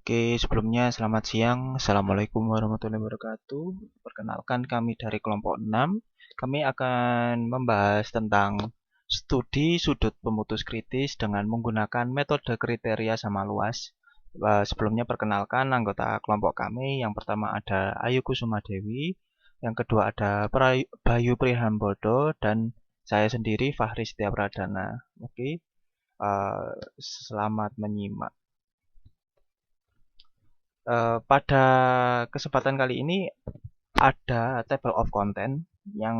Oke, sebelumnya selamat siang. Assalamualaikum warahmatullahi wabarakatuh. Perkenalkan kami dari kelompok 6. Kami akan membahas tentang studi sudut pemutus kritis dengan menggunakan metode kriteria sama luas. Sebelumnya perkenalkan anggota kelompok kami. Yang pertama ada Ayu Kusuma Dewi, yang kedua ada Bayu Prihambodo, dan saya sendiri Fahri Setia Pradana. Oke, selamat menyimak. Pada kesempatan kali ini ada table of content yang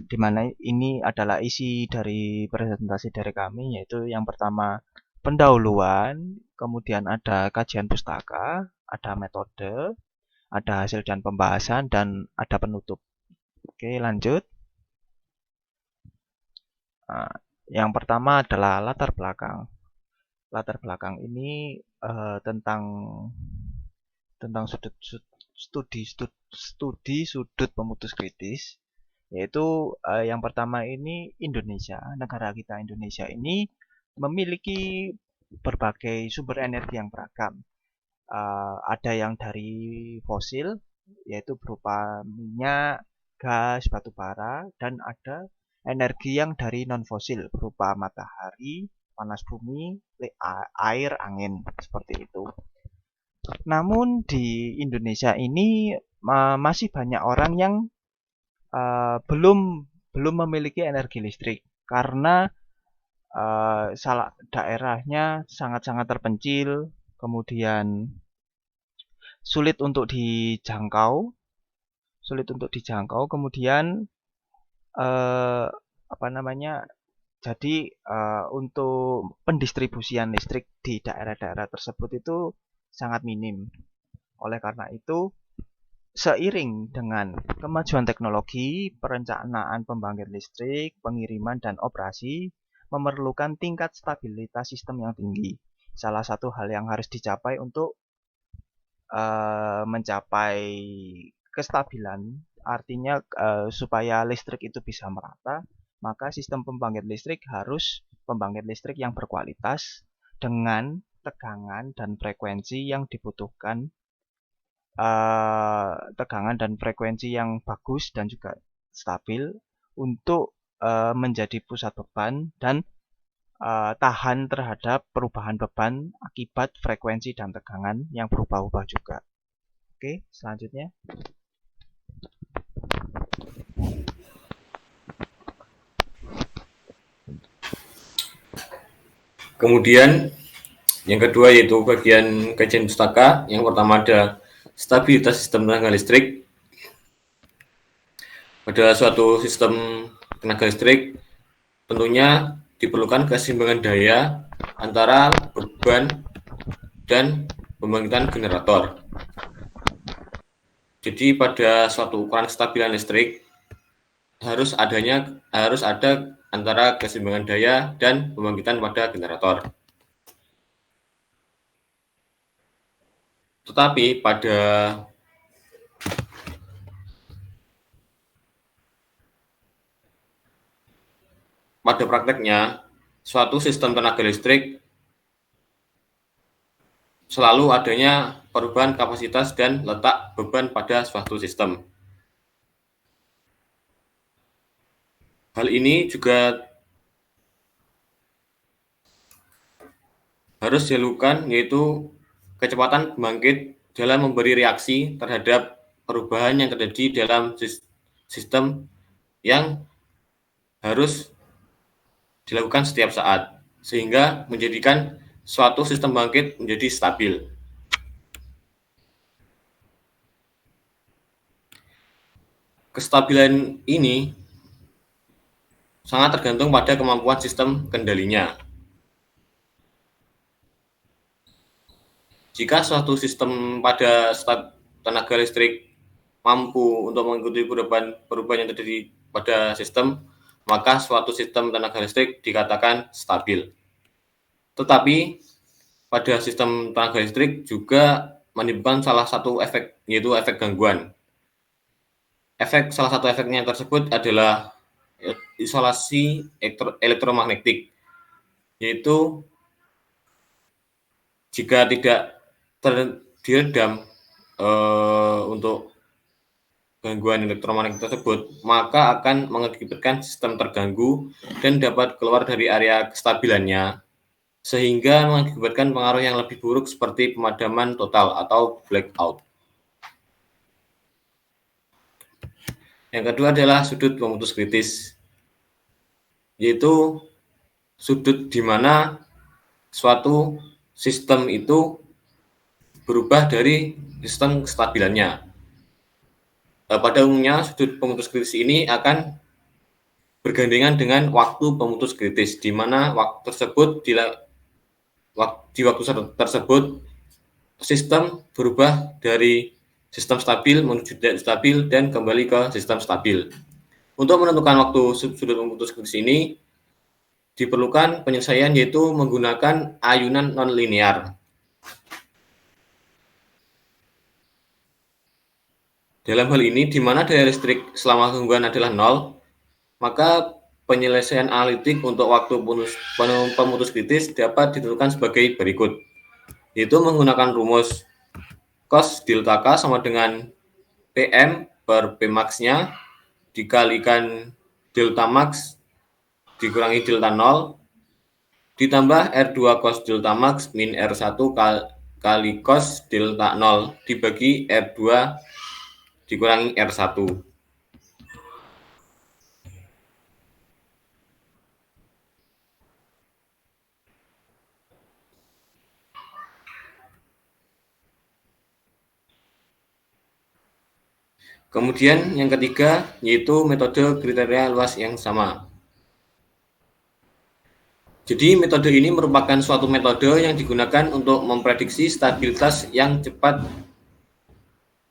dimana ini adalah isi dari presentasi dari kami, yaitu yang pertama pendahuluan, kemudian ada kajian pustaka, ada metode, ada hasil dan pembahasan, dan ada penutup. Oke, lanjut. Nah, yang pertama adalah latar belakang. Latar belakang ini tentang studi sudut pemutus kritis, yaitu yang pertama ini Indonesia. Negara kita Indonesia ini memiliki berbagai sumber energi yang beragam. Ada yang dari fosil, yaitu berupa minyak, gas, batu bara, dan ada energi yang dari non fosil berupa matahari, panas bumi, air, angin, seperti itu. Namun di Indonesia ini masih banyak orang yang belum memiliki energi listrik karena salah daerahnya sangat-sangat terpencil, kemudian sulit untuk dijangkau, kemudian eh, apa namanya? Jadi untuk pendistribusian listrik di daerah-daerah tersebut itu sangat minim. Oleh karena itu, seiring dengan kemajuan teknologi, perencanaan pembangkit listrik, pengiriman, dan operasi memerlukan tingkat stabilitas sistem yang tinggi. Salah satu hal yang harus dicapai untuk mencapai kestabilan, artinya supaya listrik itu bisa merata, maka sistem pembangkit listrik harus pembangkit listrik yang berkualitas dengan tegangan dan frekuensi yang dibutuhkan, tegangan dan frekuensi yang bagus dan juga stabil untuk menjadi pusat beban dan tahan terhadap perubahan beban akibat frekuensi dan tegangan yang berubah-ubah juga. Oke, selanjutnya. Kemudian yang kedua yaitu bagian kajian pustaka. Yang pertama ada stabilitas sistem tenaga listrik. Pada suatu sistem tenaga listrik tentunya diperlukan keseimbangan daya antara beban dan pembangkitan generator. Jadi pada suatu ukuran kestabilan listrik harus ada antara keseimbangan daya dan pembangkitan pada generator. Tetapi pada prakteknya, suatu sistem tenaga listrik selalu adanya perubahan kapasitas dan letak beban pada suatu sistem. Hal ini juga harus dilakukan, yaitu kecepatan pembangkit dalam memberi reaksi terhadap perubahan yang terjadi dalam sistem yang harus dilakukan setiap saat, sehingga menjadikan suatu sistem bangkit menjadi stabil. Kestabilan ini sangat tergantung pada kemampuan sistem kendalinya. Jika suatu sistem pada tenaga listrik mampu untuk mengikuti perubahan yang terjadi pada sistem, maka suatu sistem tenaga listrik dikatakan stabil. Tetapi pada sistem tenaga listrik juga menimbulkan salah satu efek, yaitu efek gangguan. Salah satu efeknya tersebut adalah isolasi elektromagnetik, yaitu jika tidak diredam untuk gangguan elektromagnetik tersebut, maka akan mengakibatkan sistem terganggu dan dapat keluar dari area kestabilannya, sehingga mengakibatkan pengaruh yang lebih buruk seperti pemadaman total atau blackout. Yang kedua adalah sudut pemutus kritis, yaitu sudut di mana suatu sistem itu berubah dari sistem kestabilannya. Pada umumnya, sudut pemutus kritis ini akan bergandengan dengan waktu pemutus kritis, di mana waktu tersebut di waktu tersebut sistem berubah dari sistem stabil menuju tidak stabil dan kembali ke sistem stabil. Untuk menentukan waktu sudut pemutus kritis ini diperlukan penyelesaian, yaitu menggunakan ayunan nonlinear. Dalam hal ini, di mana daya listrik selama gangguan adalah nol, maka penyelesaian analitik untuk waktu pemutus kritis dapat ditentukan sebagai berikut, yaitu menggunakan rumus cos delta K sama dengan PM per Pmax-nya dikalikan delta max dikurangi delta 0 ditambah R2 cos delta max min R1 kali cos delta 0 dibagi R2 dikurangi R1. Kemudian yang ketiga yaitu metode kriteria luas yang sama. Jadi metode ini merupakan suatu metode yang digunakan untuk memprediksi stabilitas yang cepat.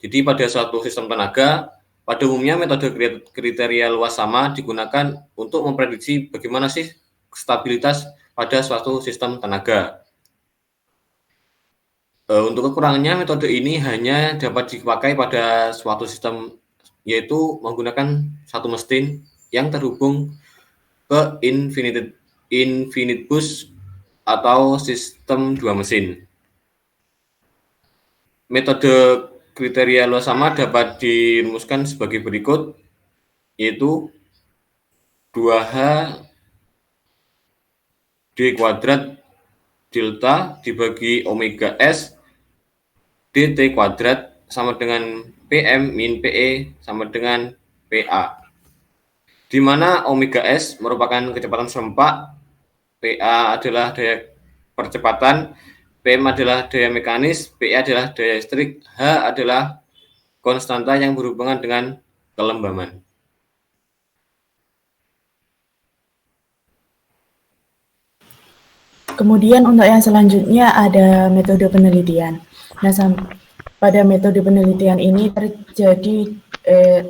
Jadi pada suatu sistem tenaga, pada umumnya metode kriteria luas sama digunakan untuk memprediksi bagaimana sih stabilitas pada suatu sistem tenaga. Untuk kekurangannya, metode ini hanya dapat dipakai pada suatu sistem, yaitu menggunakan satu mesin yang terhubung ke infinite bus atau sistem dua mesin. Metode kriteria luas sama dapat dirumuskan sebagai berikut, yaitu 2H D kuadrat delta dibagi omega S dt kuadrat sama dengan PM min PE sama dengan PA. Di mana omega S merupakan kecepatan serempak, PA adalah daya percepatan, PM adalah daya mekanis, PE adalah daya listrik, H adalah konstanta yang berhubungan dengan kelembaman. Kemudian untuk yang selanjutnya ada metode penelitian. Nah, pada metode penelitian ini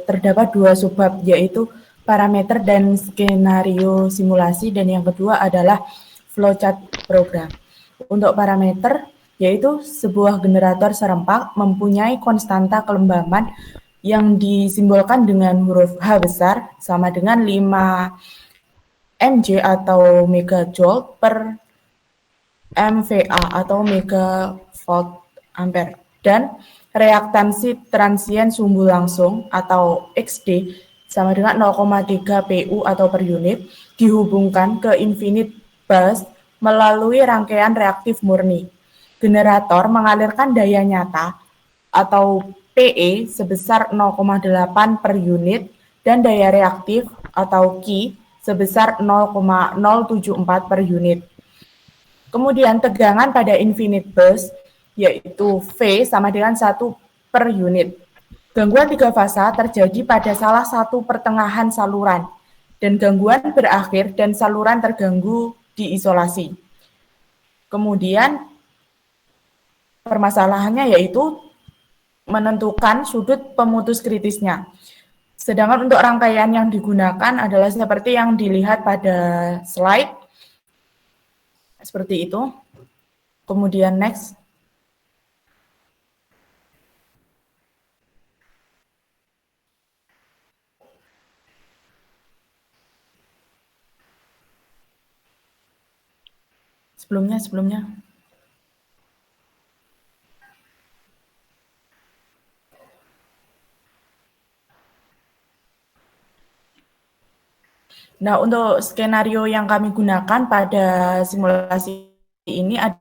terdapat dua subbab, yaitu parameter dan skenario simulasi, dan yang kedua adalah flowchart program. Untuk parameter, yaitu sebuah generator serempak mempunyai konstanta kelembaman yang disimbolkan dengan huruf H besar sama dengan 5 mJ atau megajoule per MVA atau megavolt ampere, dan reaktansi transien sumbu langsung atau XD sama dengan 0,3 PU atau per unit dihubungkan ke infinite bus melalui rangkaian reaktif murni. Generator mengalirkan daya nyata atau PE sebesar 0,8 per unit dan daya reaktif atau Q sebesar 0,074 per unit. Kemudian tegangan pada infinite burst yaitu V sama dengan 1 per unit. Gangguan tiga fasa terjadi pada salah satu pertengahan saluran dan gangguan berakhir dan saluran terganggu diisolasi. Kemudian permasalahannya yaitu menentukan sudut pemutus kritisnya. Sedangkan untuk rangkaian yang digunakan adalah seperti yang dilihat pada slide. Seperti itu. Kemudian next. Sebelumnya. Nah, untuk skenario yang kami gunakan pada simulasi ini ada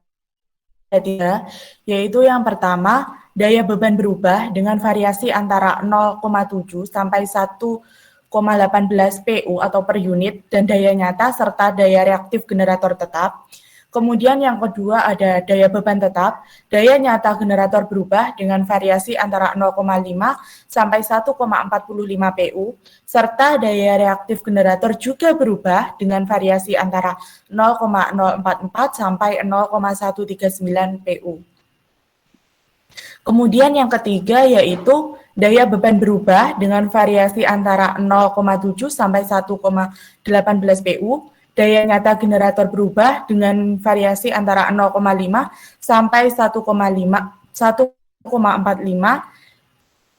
3, yaitu yang pertama, daya beban berubah dengan variasi antara 0,7 sampai 1,18 PU atau per unit dan daya nyata serta daya reaktif generator tetap. Kemudian yang kedua ada daya beban tetap, daya nyata generator berubah dengan variasi antara 0,5 sampai 1,45 PU, serta daya reaktif generator juga berubah dengan variasi antara 0,044 sampai 0,139 PU. Kemudian yang ketiga yaitu daya beban berubah dengan variasi antara 0,7 sampai 1,18 PU, daya nyata generator berubah dengan variasi antara 0,5 sampai 1,45,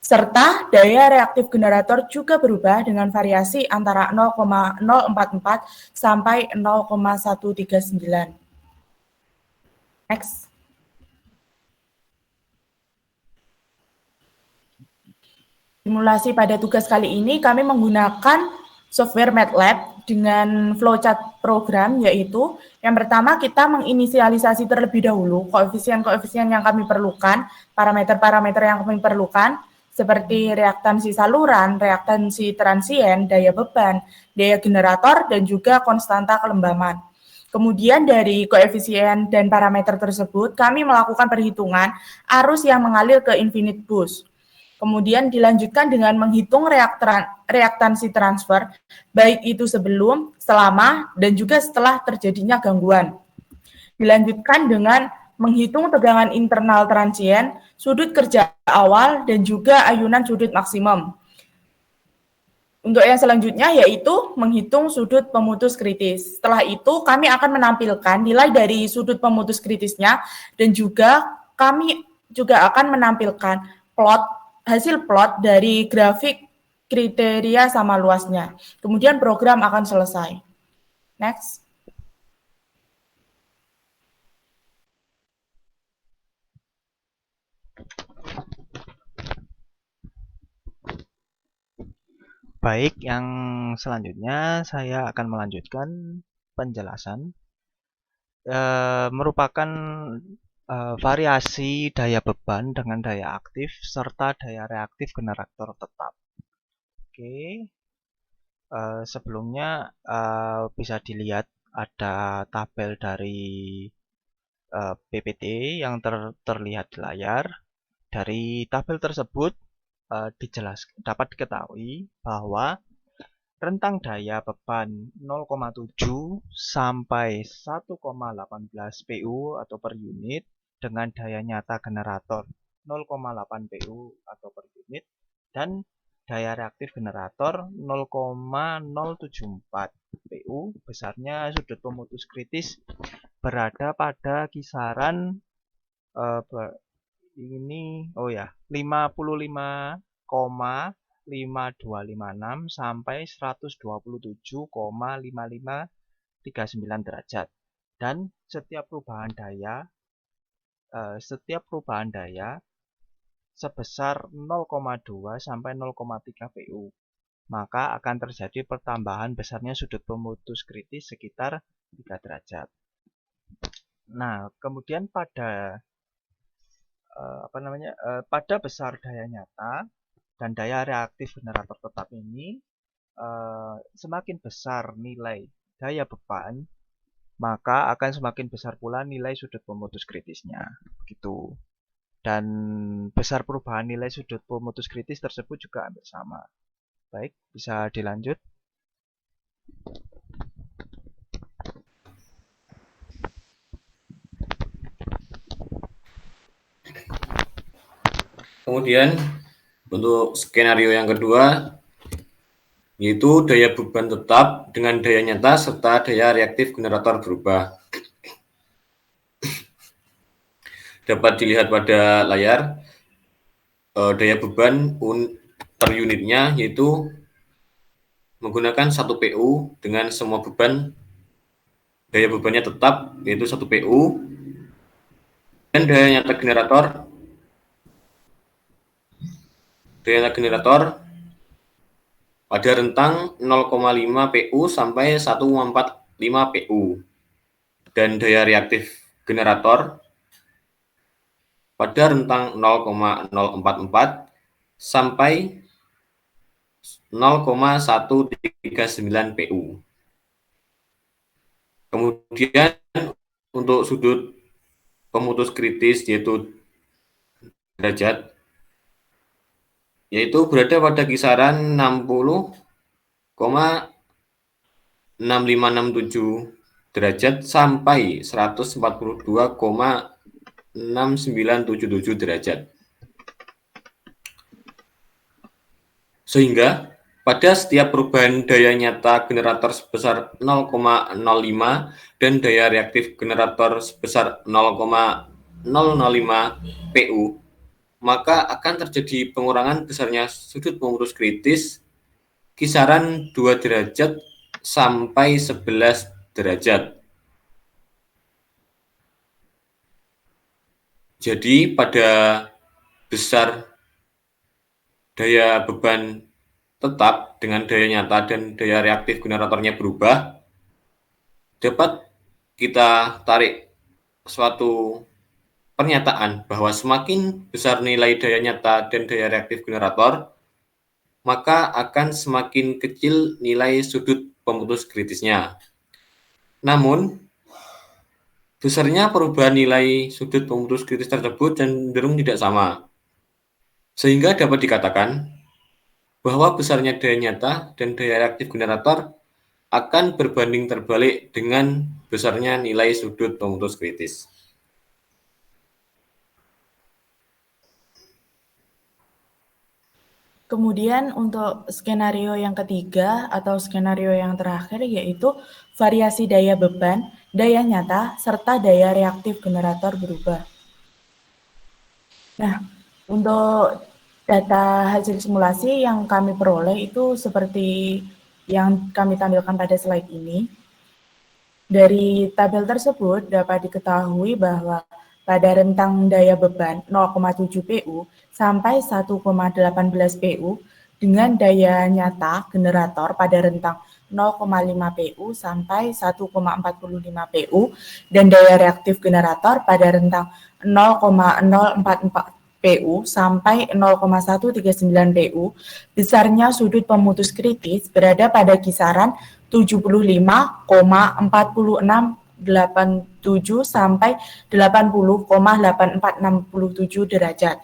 serta daya reaktif generator juga berubah dengan variasi antara 0,044 sampai 0,139. Next. Simulasi pada tugas kali ini kami menggunakan software MATLAB dengan flowchart program, yaitu yang pertama kita menginisialisasi terlebih dahulu koefisien-koefisien yang kami perlukan, parameter-parameter yang kami perlukan, seperti reaktansi saluran, reaktansi transien, daya beban, daya generator, dan juga konstanta kelembaman. Kemudian dari koefisien dan parameter tersebut, kami melakukan perhitungan arus yang mengalir ke infinite bus. Kemudian dilanjutkan dengan menghitung reaktansi transfer, baik itu sebelum, selama, dan juga setelah terjadinya gangguan. Dilanjutkan dengan menghitung tegangan internal transien, sudut kerja awal, dan juga ayunan sudut maksimum. Untuk yang selanjutnya yaitu menghitung sudut pemutus kritis. Setelah itu kami akan menampilkan nilai dari sudut pemutus kritisnya dan juga kami juga akan menampilkan hasil plot dari grafik kriteria sama luasnya. Kemudian program akan selesai. Next. Baik, yang selanjutnya saya akan melanjutkan penjelasan. Merupakan variasi daya beban dengan daya aktif serta daya reaktif generator tetap. Oke, sebelumnya bisa dilihat ada tabel dari PPT yang terlihat di layar. Dari tabel tersebut dapat diketahui bahwa rentang daya beban 0,7 sampai 1,18 PU atau per unit dengan daya nyata generator 0,8 PU atau per unit dan daya reaktif generator 0,074 PU. Besarnya sudut pemutus kritis berada pada kisaran ini 55,5256 sampai 127,5539 derajat. Dan setiap perubahan daya sebesar 0,2 sampai 0,3 PU. Maka akan terjadi pertambahan besarnya sudut pemutus kritis sekitar 3 derajat. Nah, kemudian pada pada besar daya nyata dan daya reaktif generator tetap ini, semakin besar nilai daya beban, maka akan semakin besar pula nilai sudut pemutus kritisnya, begitu. Dan besar perubahan nilai sudut pemutus kritis tersebut juga hampir sama. Baik, bisa dilanjut. Kemudian untuk skenario yang kedua yaitu daya beban tetap dengan daya nyata serta daya reaktif generator berubah. Dapat dilihat pada layar daya beban per unitnya yaitu menggunakan 1 PU dengan semua beban daya bebannya tetap yaitu 1 PU dan daya nyata generator pada rentang 0,5 PU sampai 1,45 PU, dan daya reaktif generator pada rentang 0,044 sampai 0,139 PU. Kemudian untuk sudut pemutus kritis yaitu derajat, yaitu berada pada kisaran 60,6567 derajat sampai 142,6977 derajat. Sehingga pada setiap perubahan daya nyata generator sebesar 0,05 dan daya reaktif generator sebesar 0,005 PU, maka akan terjadi pengurangan besarnya sudut pemutus kritis kisaran 2 derajat sampai 11 derajat. Jadi pada besar daya beban tetap dengan daya nyata dan daya reaktif generatornya berubah, dapat kita tarik suatu pernyataan bahwa semakin besar nilai daya nyata dan daya reaktif generator, maka akan semakin kecil nilai sudut pemutus kritisnya. Namun, besarnya perubahan nilai sudut pemutus kritis tersebut cenderung tidak sama, sehingga dapat dikatakan bahwa besarnya daya nyata dan daya reaktif generator akan berbanding terbalik dengan besarnya nilai sudut pemutus kritis. Kemudian untuk skenario yang ketiga atau skenario yang terakhir yaitu variasi daya beban, daya nyata, serta daya reaktif generator berubah. Nah, untuk data hasil simulasi yang kami peroleh itu seperti yang kami tampilkan pada slide ini. Dari tabel tersebut dapat diketahui bahwa pada rentang daya beban 0,7 PU sampai 1,18 PU dengan daya nyata generator pada rentang 0,5 PU sampai 1,45 PU dan daya reaktif generator pada rentang 0,044 PU sampai 0,139 PU, besarnya sudut pemutus kritis berada pada kisaran 75,4687 sampai 80,8467 derajat.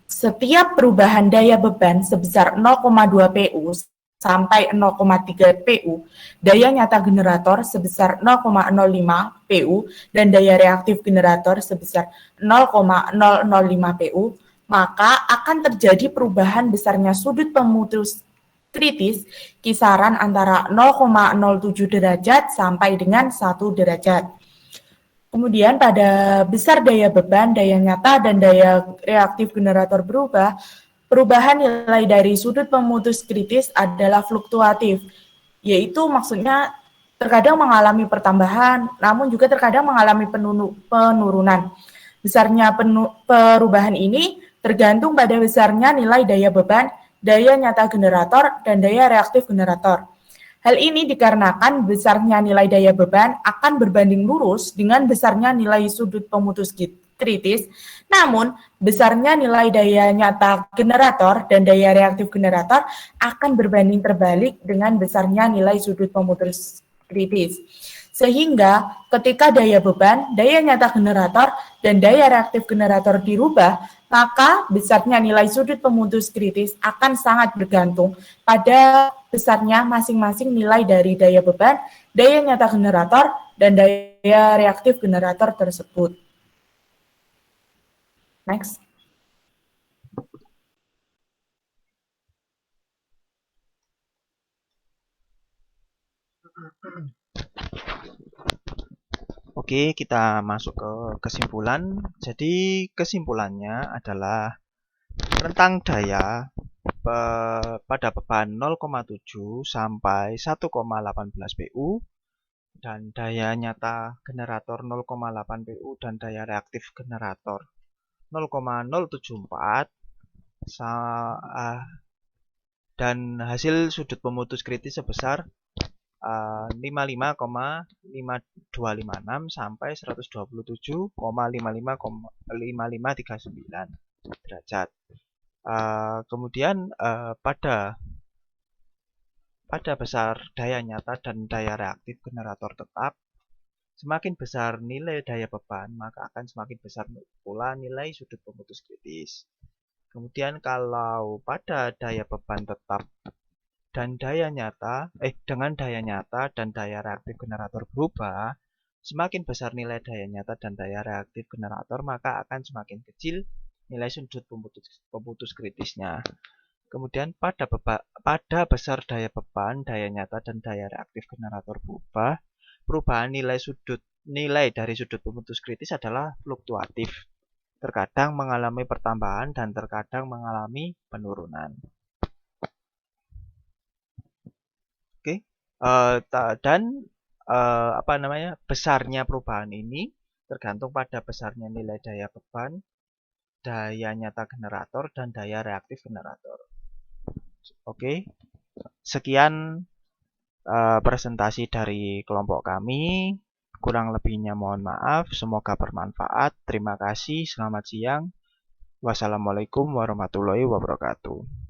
Setiap perubahan daya beban sebesar 0,2 PU sampai 0,3 PU, daya nyata generator sebesar 0,05 PU dan daya reaktif generator sebesar 0,005 PU, maka akan terjadi perubahan besarnya sudut pemutus kritis kisaran antara 0,07 derajat sampai dengan 1 derajat. Kemudian pada besar daya beban, daya nyata, dan daya reaktif generator berubah, perubahan nilai dari sudut pemutus kritis adalah fluktuatif, yaitu maksudnya terkadang mengalami pertambahan, namun juga terkadang mengalami penurunan. Besarnya perubahan ini tergantung pada besarnya nilai daya beban, daya nyata generator, dan daya reaktif generator. Hal ini dikarenakan besarnya nilai daya beban akan berbanding lurus dengan besarnya nilai sudut pemutus kritis, namun besarnya nilai daya nyata generator dan daya reaktif generator akan berbanding terbalik dengan besarnya nilai sudut pemutus kritis. Sehingga ketika daya beban, daya nyata generator, dan daya reaktif generator dirubah, maka besarnya nilai sudut pemutus kritis akan sangat bergantung pada besarnya masing-masing nilai dari daya beban, daya nyata generator, dan daya reaktif generator tersebut. Next. Oke, kita masuk ke kesimpulan. Jadi kesimpulannya adalah rentang daya pada beban 0,7 sampai 1,18 PU dan daya nyata generator 0,8 PU dan daya reaktif generator 0,074 dan hasil sudut pemutus kritis sebesar 55,5256 sampai 127,5539 derajat. Kemudian pada besar daya nyata dan daya reaktif generator tetap, semakin besar nilai daya beban, maka akan semakin besar pula nilai sudut pemutus kritis. Kemudian kalau pada daya beban tetap dan daya nyata, dengan daya nyata dan daya reaktif generator berubah, semakin besar nilai daya nyata dan daya reaktif generator, maka akan semakin kecil nilai sudut pemutus kritisnya. Kemudian pada besar daya beban, daya nyata dan daya reaktif generator berubah, perubahan nilai dari sudut pemutus kritis adalah fluktuatif. Terkadang mengalami pertambahan dan terkadang mengalami penurunan. Oke, dan besarnya perubahan ini tergantung pada besarnya nilai daya beban, daya nyata generator, dan daya reaktif generator. Oke, sekian presentasi dari kelompok kami. Kurang lebihnya mohon maaf, semoga bermanfaat. Terima kasih, selamat siang. Wassalamualaikum warahmatullahi wabarakatuh.